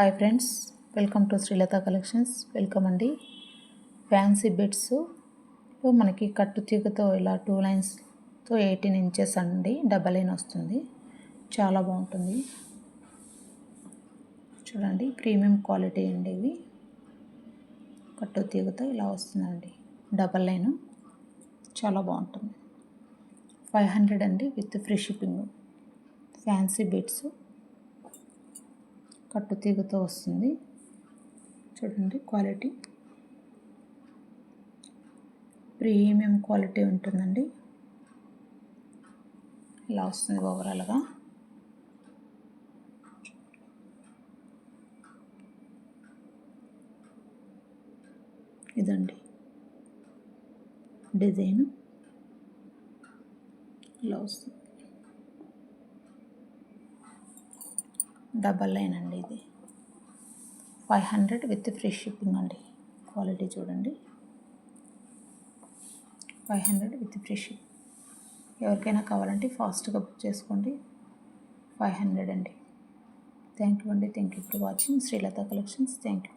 Hi friends, welcome to Srilatha collections. Welcome అండి. Fancy bits మనకి కట్టు తీగతో ఇలా 2 లైన్స్తో 18 ఇంచెస్ అండి, డబల్ లైన్ వస్తుంది. చాలా బాగుంటుంది. చూడండి, ప్రీమియం క్వాలిటీ అండి. ఇవి కట్టు తీగతో ఇలా వస్తుందండి, డబల్ లైన్. చాలా బాగుంటుంది. 500 అండి, with free shipping. Fancy bits కట్టు తీగతో వస్తుంది. చూడండి, క్వాలిటీ ప్రీమియం క్వాలిటీ ఉంటుందండి. ఇలా వస్తుంది ఓవరాల్గా. ఇదండి డిజైన్, ఇలా వస్తుంది. డబల్ లైన్ అండి. ఇది 500 విత్ ఫ్రీ షిప్పింగ్ అండి. క్వాలిటీ చూడండి, 500 విత్ ఫ్రీ షిప్. ఎవరికైనా కావాలంటే ఫాస్ట్గా బుక్ చేసుకోండి. 500 అండి. థ్యాంక్ యూ అండి. Thank you for watching Srilatha collections. Thank you.